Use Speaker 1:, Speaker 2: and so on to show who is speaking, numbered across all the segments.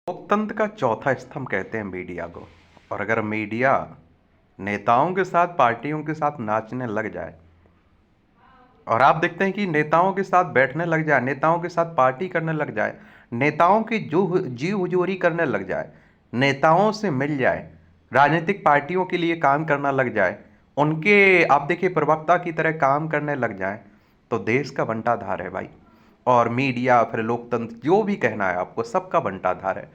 Speaker 1: लोकतंत्र का चौथा स्तंभ कहते हैं मीडिया को। और अगर मीडिया नेताओं के साथ पार्टियों के साथ नाचने लग जाए और आप देखते हैं कि नेताओं के साथ बैठने लग जाए, नेताओं के साथ पार्टी करने लग जाए, नेताओं की जो जी हुजूरी करने लग जाए, नेताओं से मिल जाए, राजनीतिक पार्टियों के लिए काम करना लग जाए, उनके आप देखिए प्रवक्ता की तरह काम करने लग जाए, तो देश का बंटाधार है भाई। और मीडिया फिर लोकतंत्र जो भी कहना है आपको, सबका बंटाधार है।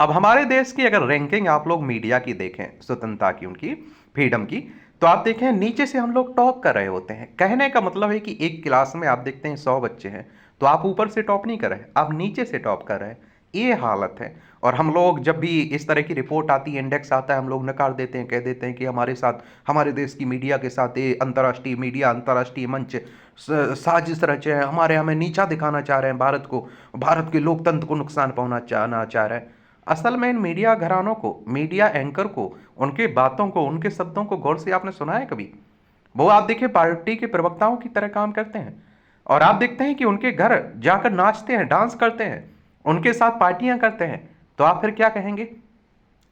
Speaker 1: अब हमारे देश की अगर रैंकिंग आप लोग मीडिया की देखें, स्वतंत्रता की, उनकी फ्रीडम की, तो आप देखें नीचे से हम लोग टॉप कर रहे होते हैं। कहने का मतलब है कि एक क्लास में आप देखते हैं 100 बच्चे हैं, तो आप ऊपर से टॉप नहीं कर रहे, आप नीचे से टॉप कर रहे हैं। ये हालत है। और हम लोग जब भी इस तरह की रिपोर्ट आती है, इंडेक्स आता है, हम लोग नकार देते हैं, कह देते हैं कि हमारे साथ, हमारे देश की मीडिया के साथ ये अंतर्राष्ट्रीय मीडिया, अंतर्राष्ट्रीय मंच साजिश रचे हैं, हमें नीचा दिखाना चाह रहे हैं, भारत को, भारत के लोकतंत्र को नुकसान पहुंचाना चाह रहे हैं। असल में इन मीडिया घरानों को, मीडिया एंकर को, उनके बातों को, उनके शब्दों को गौर से आपने सुना है कभी? वो आप देखिए पार्टी के प्रवक्ताओं की तरह काम करते हैं। और आप देखते हैं कि उनके घर जाकर नाचते हैं, डांस करते हैं, उनके साथ पार्टियां करते हैं। तो आप फिर क्या कहेंगे?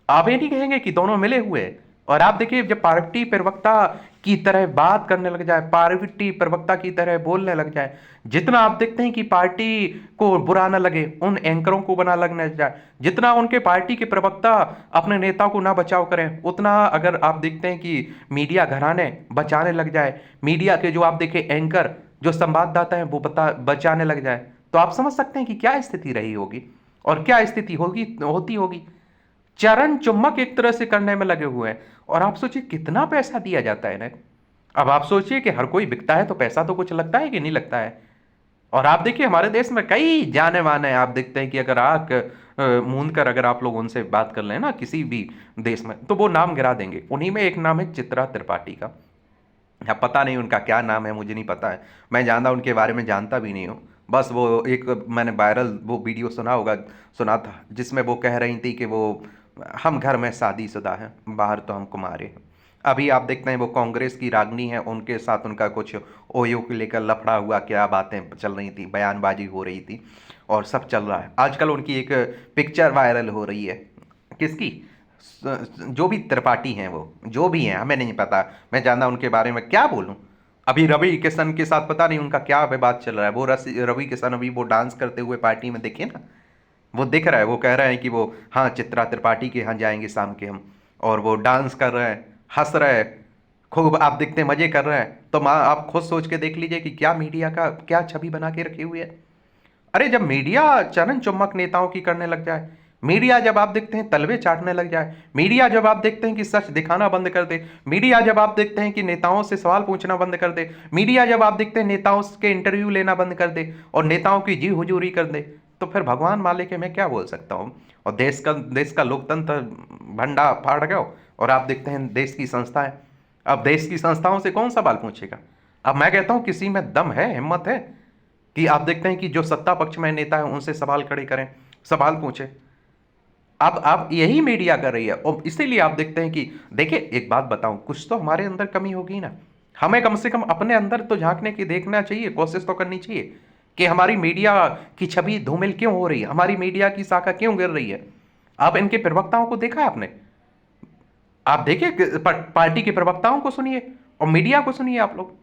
Speaker 1: आप ये नहीं कहेंगे कि दोनों मिले हुए हैं। और आप देखिए जब पार्टी प्रवक्ता की तरह बात करने लग जाए, पार्टी प्रवक्ता की तरह बोलने लग जाए, जितना आप देखते हैं कि पार्टी को बुरा ना लगे, उन एंकरों को बना लगने जाए, जितना उनके पार्टी के प्रवक्ता अपने नेता को ना बचाव करें, उतना अगर आप देखते हैं कि मीडिया घराने बचाने लग जाए, मीडिया के जो आप देखें एंकर, जो संवाददाता हैं, वो बचाने लग जाए, तो आप समझ सकते हैं कि क्या स्थिति रही होगी और क्या स्थिति होगी, होती होगी। चरण चुम्बक एक तरह से करने में लगे हुए हैं। और आप सोचिए कितना पैसा दिया जाता है इन्हें। अब आप सोचिए कि हर कोई बिकता है तो पैसा तो कुछ लगता है कि नहीं लगता है। और आप देखिए हमारे देश में कई जाने माने आप देखते हैं कि अगर आंख मूंद कर अगर आप लोग उनसे बात कर लें ना किसी भी देश में, तो वो नाम गिरा देंगे। उन्हीं में एक नाम है चित्रा त्रिपाठी का। अब पता नहीं उनका क्या नाम है, मुझे नहीं पता है, मैं जानता उनके बारे में जानता भी नहीं हूँ। बस वो एक मैंने वायरल वो वीडियो सुना होगा, सुना था, जिसमें वो कह रही थी कि वो हम घर में शादीशुदा हैं, बाहर तो हम कुमारे हैं। अभी आप देखते हैं वो कांग्रेस की रागनी है, उनके साथ उनका कुछ ओयो को लेकर लफड़ा हुआ, क्या बातें चल रही थी, बयानबाजी हो रही थी, और सब चल रहा है। आजकल उनकी एक पिक्चर वायरल हो रही है। किसकी? जो भी त्रिपाठी हैं, वो जो भी हैं हमें नहीं पता, मैं जानता उनके बारे में क्या बोलूं। अभी रवि किशन के साथ पता नहीं उनका क्या विवाद चल रहा है। वो रवि किशन अभी वो डांस करते हुए पार्टी में दिखे ना, वो दिख रहा है, वो कह रहे हैं कि वो हाँ चित्रा त्रिपाठी के यहाँ जाएंगे शाम के हम, और वो डांस कर रहे हैं, हंस रहे हैं, खूब आप दिखते मजे कर रहे हैं। तो माँ आप खुद सोच के देख लीजिए कि क्या मीडिया का क्या छवि बना के रखी हुई है। अरे जब मीडिया चरण चुम्बक नेताओं की करने लग जाए, मीडिया जब आप देखते हैं तलवे चाटने लग जाए, मीडिया जब आप देखते हैं कि सच दिखाना बंद कर दे, मीडिया जब आप देखते हैं कि नेताओं से सवाल पूछना बंद कर दे, मीडिया जब आप देखते हैं नेताओं के इंटरव्यू लेना बंद कर दे और नेताओं की जी हुजूरी कर दे, तो फिर भगवान मालिक है, मैं क्या बोल सकता हूँ। और देश का लोकतंत्र भंडा फाड़ गया। और आप देखते हैं देश की संस्थाएं, अब देश की संस्थाओं से कौन सवाल पूछेगा? अब मैं कहता हूं किसी में दम है, हिम्मत है कि आप देखते हैं कि जो सत्ता पक्ष में नेता है उनसे सवाल खड़े करें, सवाल पूछें। अब यही मीडिया कर रही है। और इसीलिए आप देखते हैं कि देखिए एक बात बताऊं, कुछ तो हमारे अंदर कमी होगी ना। हमें कम से कम अपने अंदर तो झांकने की देखना चाहिए, कोशिश तो करनी चाहिए कि हमारी मीडिया की छवि धूमिल क्यों हो रही है, हमारी मीडिया की शाखा क्यों गिर रही है। आप इनके प्रवक्ताओं को देखा है आपने? आप देखिए पार्टी के प्रवक्ताओं को सुनिए और मीडिया को सुनिए आप लोग।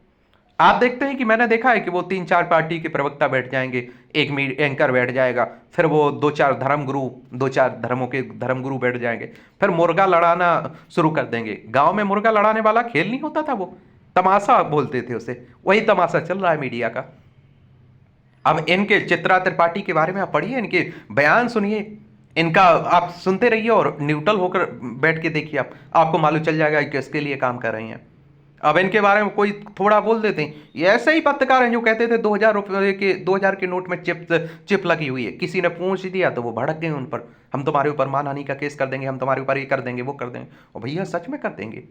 Speaker 1: आप देखते हैं कि मैंने देखा है कि वो 3-4 पार्टी के प्रवक्ता बैठ जाएंगे, एक एंकर बैठ जाएगा, फिर वो 2-4 धर्मगुरु, 2-4 धर्मों के धर्मगुरु बैठ जाएंगे, फिर मुर्गा लड़ाना शुरू कर देंगे। गांव में मुर्गा लड़ाने वाला खेल नहीं होता था, वो तमाशा बोलते थे उसे, वही तमाशा चल रहा है मीडिया का। अब इनके चित्रा त्रिपाठी के बारे में आप पढ़िए, इनके बयान सुनिए, इनका आप सुनते रहिए और न्यूट्रल होकर बैठ के देखिए, आपको मालूम चल जाएगा कि किसके लिए काम कर रही हैं। अब इनके बारे में कोई थोड़ा बोल देते हैं, ये ऐसे ही पत्रकार हैं जो कहते थे 2000 रुपये के, 2000 के नोट में चिप लगी हुई है, किसी ने पूछ दिया तो वो भड़क गए उन पर, हम तुम्हारे ऊपर मानहानि का केस कर देंगे, हम तुम्हारे ऊपर ये कर देंगे, वो कर देंगे। और भैया सच में कर देंगे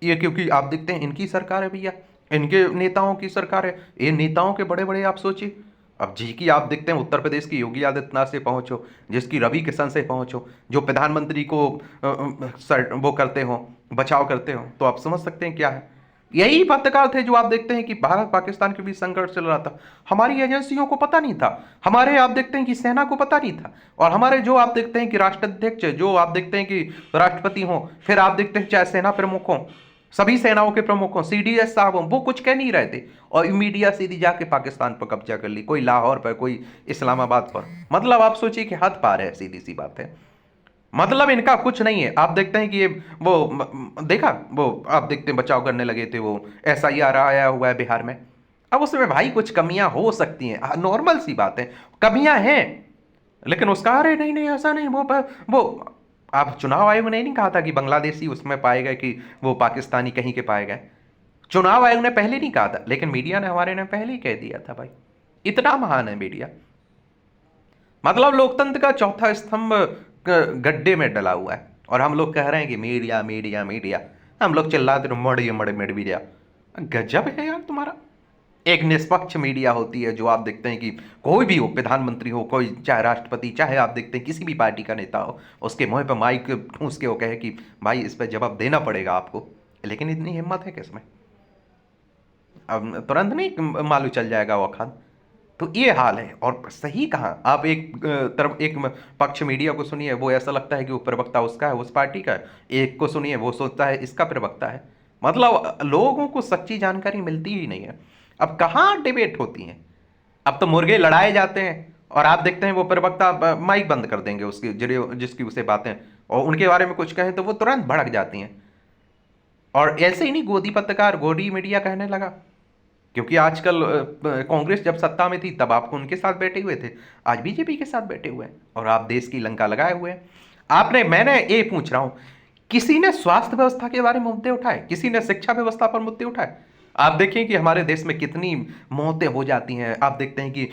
Speaker 1: ये, क्योंकि आप देखते हैं इनकी सरकार है भैया, इनके नेताओं की सरकार है, ये नेताओं के बड़े बड़े आप सोचिए। अब जी की आप देखते हैं उत्तर प्रदेश की योगी आदित्यनाथ से पहुंचो, जिसकी रवि किशन से पहुंचो, जो प्रधानमंत्री को वो करते हो, बचाव करते हो, तो आप समझ सकते हैं क्या है। यही पत्रकार थे जो आप देखते हैं कि भारत पाकिस्तान के बीच संघर्ष चल रहा था, हमारी एजेंसियों को पता नहीं था, हमारे आप देखते हैं कि सेना को पता नहीं था, और हमारे जो आप देखते हैं कि राष्ट्राध्यक्ष, जो आप देखते हैं कि राष्ट्रपति हों, फिर आप देखते हैं चाहे सेना प्रमुख हों, सभी सेनाओं के प्रमुख हों, सीडीएस साहब हों, वो कुछ कह नहीं रहे थे, और मीडिया सीधी जाके पाकिस्तान पर कब्जा कर ली, कोई लाहौर पर, कोई इस्लामाबाद पर। मतलब आप सोचिए कि हद पार है, सीधी सी बात है। मतलब इनका कुछ नहीं है। आप देखते हैं कि ये वो देखा, वो आप देखते हैं बचाव करने लगे थे, वो एसआईआर आया हुआ है बिहार में। अब उसमें भाई कुछ कमियां हो सकती हैं, नॉर्मल सी बात है, कमियां हैं, लेकिन उसका अरे नहीं नहीं ऐसा नहीं, वो आप चुनाव आयोग ने नहीं कहा था कि बांग्लादेशी उसमें पाए गए, कि वो पाकिस्तानी कहीं के पाए गए। चुनाव आयोग ने पहले नहीं कहा था, लेकिन मीडिया ने, हमारे ने पहले ही कह दिया था भाई। इतना महान है मीडिया। मतलब लोकतंत्र का चौथा स्तंभ गड्ढे में डला हुआ है, और हम लोग कह रहे हैं कि मीडिया मीडिया मीडिया, हम लोग चिल्लाते रहो मड़ मड़ मड़ मीडिया। गजब है यार तुम्हारा। एक निष्पक्ष मीडिया होती है, जो आप देखते हैं कि कोई भी हो, प्रधानमंत्री हो, कोई चाहे राष्ट्रपति, चाहे आप देखते हैं किसी भी पार्टी का नेता हो, उसके मुंह पर माइक ठूंस के वो कहे कि भाई इस पर जवाब देना पड़ेगा आपको। लेकिन इतनी हिम्मत है किसमें? अब तुरंत नहीं मालूम चल जाएगा वो खान। तो ये हाल है। और सही कहाँ, आप एक तरफ एक पक्ष मीडिया को सुनिए, वो ऐसा लगता है कि वो प्रवक्ता उसका है, उस पार्टी का है। एक को सुनिए, वो सोचता है इसका प्रवक्ता है। मतलब लोगों को सच्ची जानकारी मिलती ही नहीं है। अब कहाँ डिबेट होती है? अब तो मुर्गे लड़ाए जाते हैं, और आप देखते हैं वो प्रवक्ता माइक बंद कर देंगे उसकी, जिसकी उसे बातें, और उनके बारे में कुछ कहें तो वो तुरंत भड़क जाती हैं। और ऐसे ही नहीं, गोदी पत्रकार, गोदी मीडिया कहने लगा, क्योंकि आजकल कांग्रेस जब सत्ता में थी तब आप उनके साथ बैठे हुए थे, आज बीजेपी के साथ बैठे हुए हैं, और आप देश की लंका लगाए हुए हैं। आपने, मैंने ये पूछ रहा हूं, किसी ने स्वास्थ्य व्यवस्था के बारे में मुद्दे उठाए? किसी ने शिक्षा व्यवस्था पर मुद्दे उठाए? आप देखिए कि हमारे देश में कितनी मौतें हो जाती हैं, आप देखते हैं कि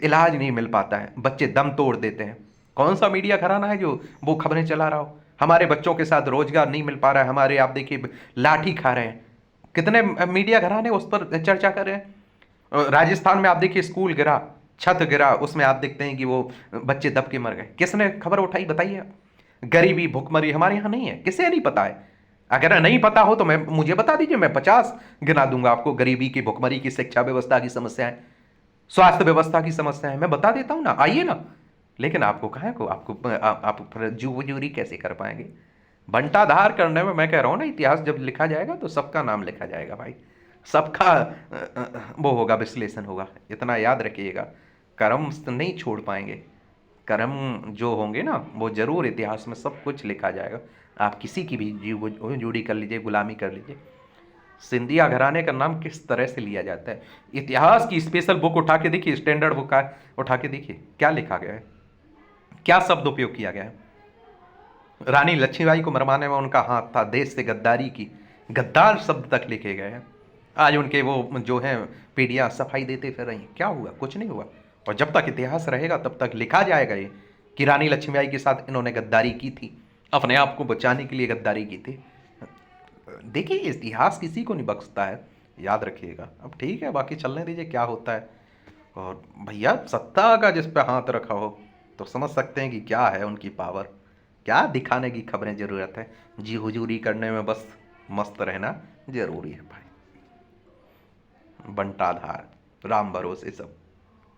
Speaker 1: इलाज नहीं मिल पाता है, बच्चे दम तोड़ देते हैं। कौन सा मीडिया घराना है जो वो खबरें चला रहा हो? हमारे बच्चों के साथ रोजगार नहीं मिल पा रहा है, हमारे आप देखिए लाठी खा रहे हैं। कितने मीडिया घराने उस पर चर्चा कर रहे हैं। राजस्थान में आप देखिए स्कूल गिरा, छत गिरा, उसमें आप देखते हैं कि वो बच्चे दब के मर गए। किसने खबर उठाई बताइए? गरीबी भुखमरी हमारे यहाँ नहीं है, किसे नहीं पता है? अगर नहीं पता हो तो मैं, मुझे बता दीजिए, मैं 50 गिना दूंगा आपको। गरीबी की, भुखमरी की, शिक्षा व्यवस्था की समस्याएं, स्वास्थ्य व्यवस्था की समस्याएं मैं बता देता हूं ना, आइए ना। लेकिन आपको कहाँ को, आपको आप जुबजूरी कैसे कर पाएंगे? बंटाधार करने में, मैं कह रहा हूँ ना, इतिहास जब लिखा जाएगा तो सबका नाम लिखा जाएगा भाई, सबका वो होगा, विश्लेषण होगा। इतना याद रखिएगा, कर्म नहीं छोड़ पाएंगे। कर्म जो होंगे ना, वो जरूर इतिहास में सब कुछ लिखा जाएगा। आप किसी की भी जीव जुड़ी कर लीजिए, गुलामी कर लीजिए, सिंधिया घराने का नाम किस तरह से लिया जाता है। इतिहास की स्पेशल बुक उठा के देखिए, स्टैंडर्ड बुक उठा के देखिए, क्या लिखा गया है, क्या शब्द उपयोग किया गया है। रानी लक्ष्मीबाई को मरवाने में उनका हाथ था, देश से गद्दारी की, गद्दार शब्द तक लिखे गए हैं। आज उनके वो जो हैं पीढ़ियाँ सफाई देते फिर रही, क्या हुआ? कुछ नहीं हुआ। और जब तक इतिहास रहेगा तब तक लिखा जाएगा ये कि रानी लक्ष्मीबाई के साथ इन्होंने गद्दारी की थी, अपने आप को बचाने के लिए गद्दारी की थी। देखिए, इतिहास किसी को नहीं बख्शता है, याद रखिएगा। अब ठीक है, बाकी चलने दीजिए क्या होता है। और भैया, सत्ता का जिस पे हाथ रखा हो तो समझ सकते हैं कि क्या है उनकी पावर, क्या दिखाने की खबरें ज़रूरत है। जी हुजूरी करने में बस मस्त रहना जरूरी है भाई। बंटाधार, राम भरोसे सब।